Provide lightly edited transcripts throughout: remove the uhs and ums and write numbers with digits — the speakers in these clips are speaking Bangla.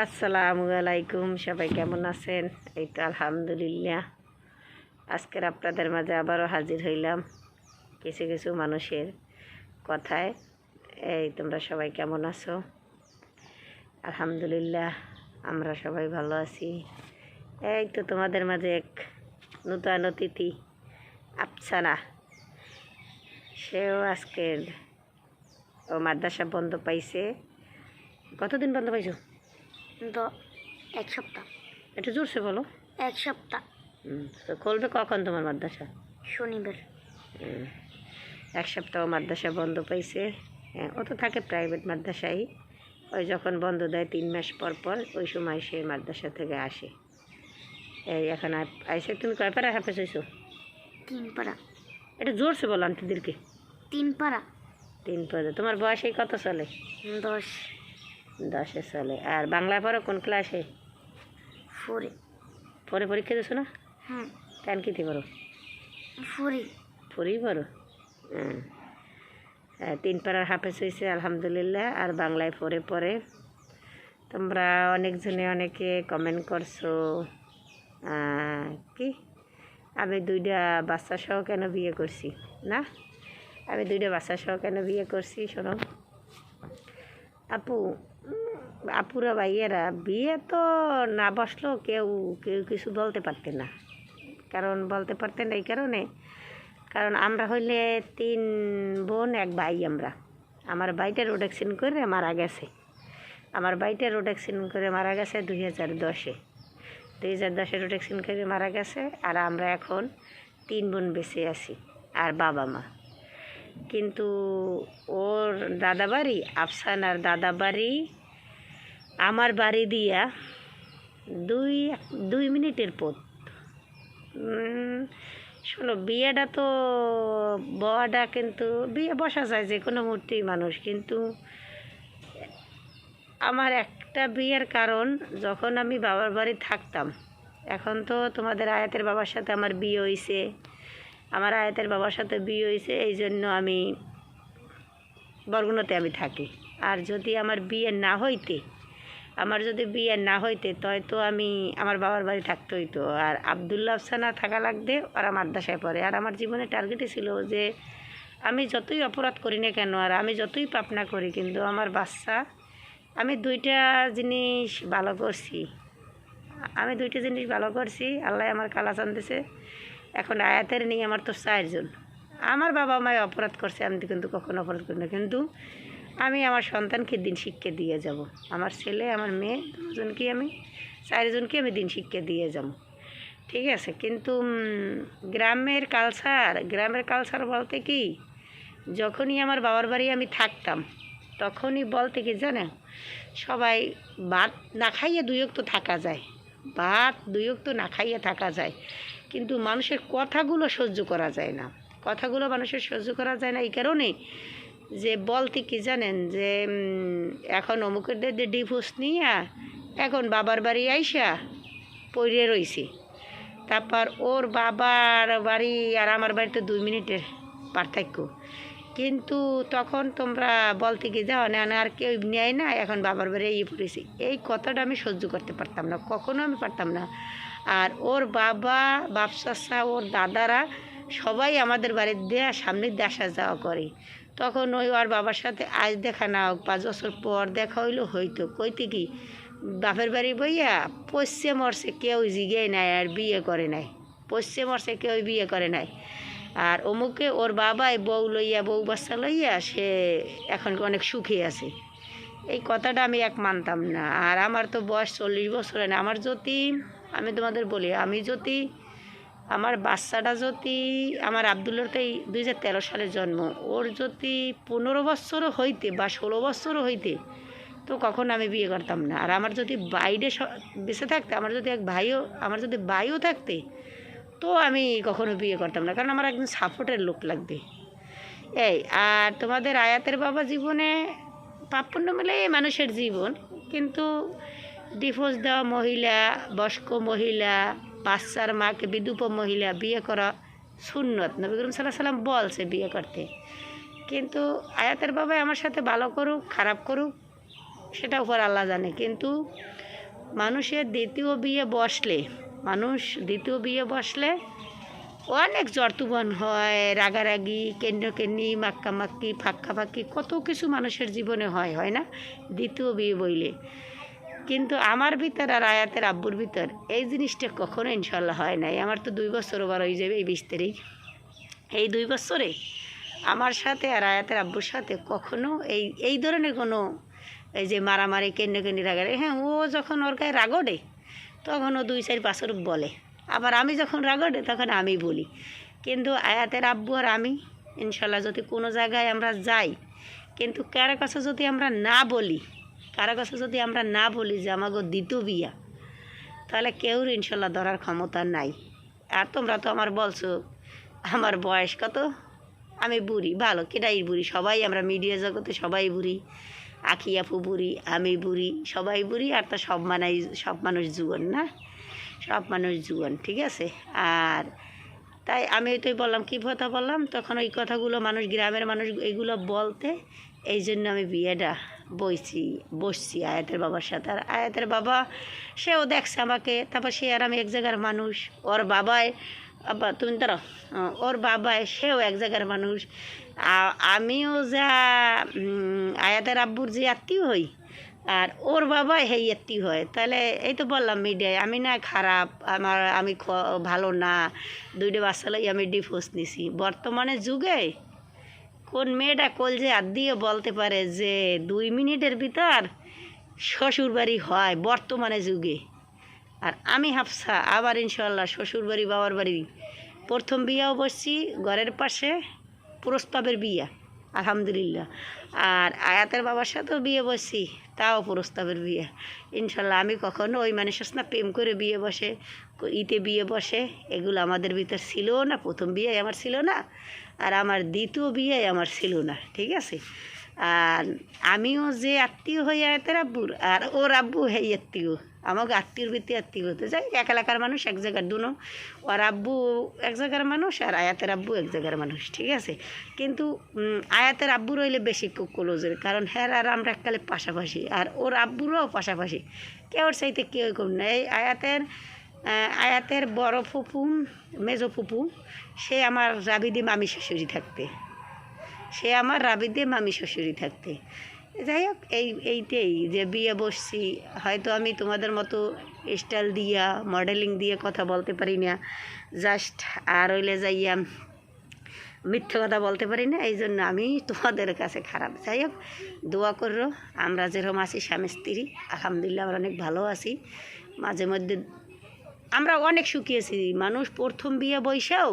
আসসালামু আলাইকুম, সবাই কেমন আছেন? এই তো আলহামদুলিল্লাহ। আজকের আপনাদের মাঝে আবারও হাজির হইলাম কিছু কিছু মানুষের কথায়। এই তোমরা সবাই কেমন আছো? আলহামদুলিল্লাহ, আমরা সবাই ভালো আছি। এই তো তোমাদের মাঝে এক নূতন অতিথি আফসানা, সেও আজকের মাদ্রাসা বন্ধ পাইছে। কতদিন বন্ধ পাইছো? তো 1 সপ্তাহ। একটু জোরসে বলো। 1 সপ্তাহ। তো খুলবে কখন তোমার মাদ্রাসা? শনিবার। 1 সপ্তাহ মাদ্রাসা বন্ধ পাইছে। ও তো থাকে প্রাইভেট মাদ্রাসায়। ওই যখন বন্ধ দেয় 3 মাস পর পর, ওই সময় সে মাদ্রাসা থেকে আসে। এই এখন আইসে। তুমি কয় পারা হাফেজ হইছো? 3 পারা। এটা জোরসে বলো আন্টিদেরকে। 3 পারা। 3 পারা। তোমার বয়স এই কত চলে? 10। 10-এ চলে। আর বাংলা পড়ো কোন ক্লাসে? 4। পরে পরীক্ষা দিছো না? হ্যাঁ। কেন কিতে পড়ো? 4। 4ই পড়ো। 3 পারার হাফেজ হয়েছে আলহামদুলিল্লাহ। আর বাংলায় পড়ে তোমরা অনেকজনে অনেকে কমেন্ট করছো কি আমি 2টা বাচ্চা সহ কেন বিয়ে করছি। না, আমি 2টা বাচ্চা সহ কেন বিয়ে করছি শোনো আপুরা ভাইয়েরা, বিয়ে তো না বসলেও কেউ কেউ কিছু বলতে পারতেন না। কারণ বলতে পারতেন এই কারণে, কারণ আমরা হইলে 3 বোন 1 ভাই। আমার ভাইটা রোড অ্যাক্সিডেন্ট করে মারা গেছে। 2010-এ। 2010-এ রোড অ্যাক্সিডেন্ট করে মারা গেছে। আর আমরা এখন 3 বোন বেঁচে আছি আর বাবা মা। কিন্তু ওর দাদা বাড়ি, আফসানার দাদা বাড়ি আমার বাড়ি দিয়া 2 মিনিটের পথ। শোনো, বিয়েটা তো বড়া, কিন্তু বিয়ে বসা যায় যে কোনো মুহূর্তেই মানুষ। কিন্তু আমার একটা বিয়ের কারণ, যখন আমি বাবার বাড়ি থাকতাম, এখন তো তোমাদের আয়াতের বাবার সাথে আমার বিয়ে হয়েছে, এই জন্য আমি বরগুনাতে আমি থাকি। আর যদি আমার বিয়ে না হইতে তো আমি আমার বাবার বাড়ি থাকতে হইতো। আর আবদুল্লাহ আফসানা থাকা লাগবে, ওরা মাদ্রাসায় পড়ে। আর আমার জীবনে টার্গেটই ছিল যে আমি যতই অপরাধ করি না কেন, আর আমি যতই পাপ না করি, কিন্তু আমার বাচ্চা, আমি 2টা জিনিস ভালো করছি। আল্লাহ আমার কালা চান্দেছে। এখন আয়াতের নিয়ে আমার তো 4 জন। আমার বাবা মায় অপরাধ করছে, আমি কিন্তু কখনো অপরাধ করি না। কিন্তু আমি আমার সন্তানকে দিন শিক্ষা দিয়ে যাব। আমার ছেলে, আমার মেয়ে, 4 জনকে আমি দিন শিক্ষা দিয়ে যাব। ঠিক আছে? কিন্তু গ্রামের কালচার বলতে কি, যখনই আমার বাবার বাড়ি আমি থাকতাম, তখনই বলতে কি জানেন, সবাই ভাত না খাইয়ে 2 ওয়াক্ত থাকা যায়। কিন্তু মানুষের কথাগুলো সহ্য করা যায় না। এই কারণে যে বলতে কি জানেন, যে এখন অমুকের দিয়ে ডিভোর্স নিয়ে এখন বাবার বাড়ি আইসা পড়ে রইছি। তারপর ওর বাবার বাড়ি আর আমার বাড়িতে 2 মিনিটের পার্থক্য। কিন্তু তখন তোমরা বলতে কি যাও না, আর কেউ নেয় না, এখন বাবার বাড়ি পড়েছি। এই কথাটা আমি সহ্য করতে পারতাম না, কখনো আমি পারতাম না। আর ওর বাবা, বাপ চাচা, ওর দাদারা সবাই আমাদের বাড়ির দিয়ে সামনে দিয়ে আসা যাওয়া করে। তখন ওর বাবার সাথে আজ দেখা না হোক, 5 বছর পর দেখা হইতো কইতে কি, বাপের বাড়ি বইয়া পশ্চে মরছে, কেউ জিগেই নাই আর বিয়ে করে নাই। আর অমুকে ওর বাবাই বউ বাচ্চা লইয়া সে এখন অনেক সুখী আছে। এই কথাটা আমি মানতাম না। আর আমার তো বয়স 40 বছর না। আমি তোমাদের বলি, আমার বাচ্চাটা আমার আবদুল্লাহটাই 2013 সালে জন্ম, ওর যদি 15 বছরও হইতে বা 16 বছরও হইতে, তো কখন আমি বিয়ে করতাম না। আর আমার যদি বাইরে বেঁচে থাকতে, আমার যদি ভাইও থাকতে, তো আমি কখনো বিয়ে করতাম না। কারণ আমার একজন সাপোর্টের লোক লাগবে। আর তোমাদের আয়াতের বাবা জীবনে পাপপুণ্য মিলে মানুষের জীবন, কিন্তু ডিভোর্স দেওয়া মহিলা, বয়স্ক মহিলা, বাচ্চার মাকে বিধবা মহিলা বিয়ে করা সুন্নত। নবী করিম সাল্লাল্লাহু আলাইহি ওয়াসাল্লাম বলছে বিয়ে করতে। কিন্তু আয়াতের বাবা আমার সাথে ভালো করুক খারাপ করুক, সেটা উপর আল্লাহ জানে। কিন্তু মানুষের দ্বিতীয় বিয়ে বসলে অনেক জর্তুবন হয়, রাগারাগি, কেন্দ্রকেন্দ্রি, মাক্কামাক্কি, ফাক্কাফাক্কি, কত কিছু মানুষের জীবনে হয় না দ্বিতীয় বিয়ে বইলে। কিন্তু আমার ভিতর আর আয়াতের আব্বুর ভিতর এই জিনিসটা কখনো ইনশাল্লাহ হয় নাই। আমার তো 2 বছর ওভার হয়ে যাবে এই 20 তারিখ। এই 2 বছরে আমার সাথে আর আয়াতের আব্বুর সাথে কখনো এই ধরনের কোনো এই যে মারামারি, কেন্দ্রকেন্দ্রি, রাগারাগি, হ্যাঁ ও যখন ওর গায়ে রাগ ওঠে তখন ও 2-4-5 রূপ বলে, আবার আমি যখন রাগ ওঠে তখন আমি বলি। কিন্তু আয়াতের আব্বু আর আমি ইনশাল্লাহ যদি কোনো জায়গায় আমরা যাই, কিন্তু কারো কাছে যদি আমরা না বলি যে আমাকে দ্বিতীয় বিয়া, তাহলে কেউ ইনশাল্লাহ ধরার ক্ষমতা নাই। আর তোমরা তো আমার বলছো আমার বয়স কত, আমি বুড়ি, ভালো কেটাই বুড়ি, সবাই আমরা মিডিয়া জগতে সবাই বুড়ি, আখি আপু বুড়ি, আমি বুড়ি, সবাই বুড়ি। আর তো সব মানুষ জুয়ান না, সব মানুষ জুয়ান, ঠিক আছে। আর তাই আমি ওইটাই বললাম, কী কথা বললাম তখন, ওই কথাগুলো মানুষ, গ্রামের মানুষ এইগুলো বলতে, এই জন্য আমি বিয়েটা বসছি আয়াতের বাবার সাথে। আর আয়াতের বাবা সেও দেখছে আমাকে, তারপর সে আর আমি এক জায়গার মানুষ, ওর বাবায়, আব্বা তুমি তারা, ওর বাবায় সেও এক জায়গার মানুষ, আমিও যা আয়াতের আব্বুর যে আত্মীয় হই, আর ওর বাবা হেই আত্মীয় হয়। তাহলে এই তো বললাম মিডিয়ায় আমি না খারাপ, আমি ভালো না, 2টা বাচ্চা লই আমি ডিভোর্স নিছি। বর্তমানে যুগে কোন মেয়েটা কলজে হাত দিয়ে বলতে পারে যে 2 মিনিটের ভিতর শ্বশুরবাড়ি হয় বর্তমানে যুগে? আর আমি হাফসা, আবার ইনশাল্লাহ শ্বশুরবাড়ি বাবার বাড়ি প্রথম বিয়াও বসছি, ঘরের পাশে প্রস্তাবের বিয়া, আলহামদুলিল্লাহ। আর আয়াতের বাবার সাথেও বিয়ে বসছি, তাও প্রস্তাবের বিয়ে। ইনশাল্লাহ আমি কখনো ওই মানুষের না প্রেম করে বিয়ে বসে, বিয়ে বসে, এগুলো আমাদের ভিতর ছিল না। প্রথম বিয়ে আমার ছিল না, আর আমার দ্বিতীয় বিয়ে আমার ছিল না, ঠিক আছে। আর আমিও যে আত্মীয় হই আয়াতের আব্বুর, আর ওর আব্বু হেই আত্মীয়, আমাকে আত্মীয়র ভিত্তি আত্মীয় হতে যাই, এক এলাকার মানুষ, এক জায়গার দুনো, ওর আব্বু এক জায়গার মানুষ আর আয়াতের আব্বু এক জায়গার মানুষ, ঠিক আছে। কিন্তু আয়াতের আব্বুর হইলে বেশি ক্লোজের, কারণ হ্যাঁ আর আমরা এককালে পাশাপাশি, আর ওর আব্বুরও পাশাপাশি, কেউর চাইতে কেউ কম না। এই আয়াতের বড় ফুপু, মেজো ফুপু, সে আমার রাবিদি মামি শ্বশুরি থাকতে, যাই হোক এইটাই যে বিয়ে বসছি। হয়তো আমি তোমাদের মতো স্টাইল দিয়া, মডেলিং দিয়ে কথা বলতে পারি না, জাস্ট আর হইলে যাইয়া মিথ্যে কথা বলতে পারি না, এই জন্য আমি তোমাদের কাছে খারাপ। যাই হোক, দোয়া করো, আমরা যেরকম আছি স্বামী স্ত্রী, আলহামদুলিল্লাহ আমরা অনেক ভালো আছি। মাঝে মধ্যে আমরা অনেক সুখিয়েছি, মানুষ প্রথম বিয়ে বৈশাও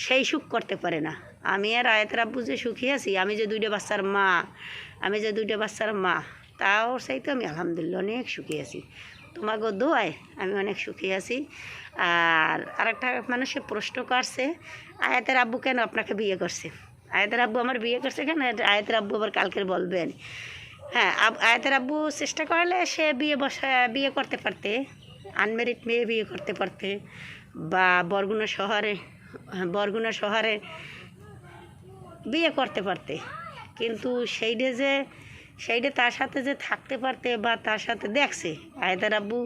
সেই সুখ করতে পারে না। আমি আর আয়াতের আব্বু যে সুখী আছি, আমি যে 2টা বাচ্চার মা, তাও চাইতে আমি আলহামদুলিল্লাহ অনেক সুখী আছি। তোমাকে দোয়ায় আমি অনেক সুখী আছি। আর আরেকটা মানুষে প্রশ্ন করছে, আয়াতের আব্বু কেন আপনাকে বিয়ে করছে? আয়াতের আব্বু আমার বিয়ে করছে কেন? আয়াতের আব্বু আবার কালকের বলবেন। হ্যাঁ, আয়াতের আব্বু চেষ্টা করলে সে বিয়ে করতে পারতে, আনমেরিড মেয়ে বিয়ে করতে পারতে, বা বরগুনা শহরে বিয়ে করতে পারতে, কিন্তু সেইটা তার সাথে যে থাকতে পারতে, বা তার সাথে দেখছে আয়াতের আব্বু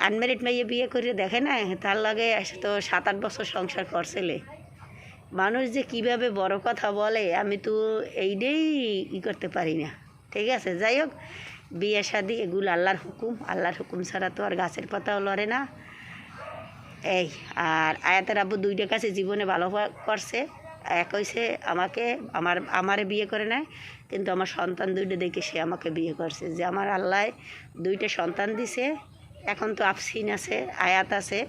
আনমেরিড মেয়ে বিয়ে করে দেখে না, তার লাগে তো 7-8 বছর সংসার করছিলে। মানুষ যে কিভাবে বড় কথা বলে, আমি তো এইটাই করতে পারি না, ঠিক আছে। যাই হোক, বিয়ে শাদি এগুলো আল্লাহর হুকুম ছাড়া তো আর গাছের পাতাও লড়ে না। এই আর আয়াতের আব্বু 2টা কাছে জীবনে ভালো করছে। এক হয়েছে আমারে বিয়ে করে নেয়, কিন্তু আমার সন্তান 2টা দেখে সে আমাকে বিয়ে করছে, যে আমার আল্লাহ 2টা সন্তান দিছে। এখন তো আফসিন আছে, আয়াত আছে,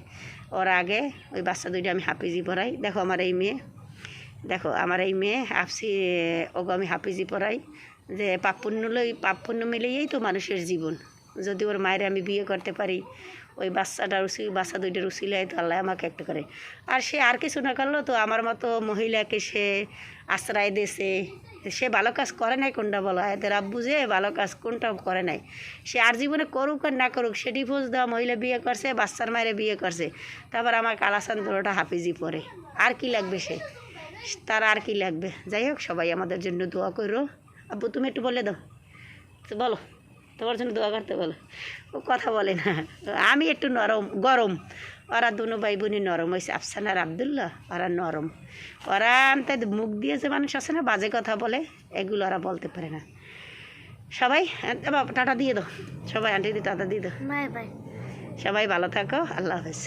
ওর আগে ওই বাচ্চা 2টা আমি হাফিজি পড়াই। দেখো আমার এই মেয়ে ওকে আমি হাফিজি পড়াই, যে পাপ পুণ্য মিলেই তো মানুষের জীবন। যদি ওর মায়ের আমি বিয়ে করতে পারি, ওই বাচ্চা 2টার উসিলায় তো আল্লাহ আমাকে একটা করে। আর সে আর কিছু না করলো তো আমার মতো মহিলাকে সে আশ্রয় দিয়েছে। সে ভালো কাজ করে নাই কোনটা বলো? আয়াতের আব্বু যে ভালো কাজ কোনটাও করে নাই। সে আর জীবনে করুক আর না করুক, সে ডিভোর্স দেওয়া মহিলা বিয়ে করছে, বাচ্চার মায়ের বিয়ে করছে, তারপর আমার কালাসান 2টা হাফিজি পড়ে। আর কি লাগবে তার আর কি লাগবে? যাই হোক, সবাই আমাদের জন্য দোয়া করো। আব্বু তুমি একটু বলে দাও, বলো। তোমার জন্য দোয়া করতে বলো। ও কথা বলে না, আমি একটু নরম গরম। ওরা দুনো ভাই বোনই নরম হয়েছে, আফসানা আর আবদুল্লাহ ওরা নরম। ওরা তাই মুখ দিয়ে যে মানুষ আছে না বাজে কথা বলে, এগুলো ওরা বলতে পারে না। সবাই বাবা টাটা দিয়ে দাও, সবাই আন্টি দি টাটা দিয়ে দাও। Bye bye. সবাই ভালো থাকো, আল্লাহ হাফেজ।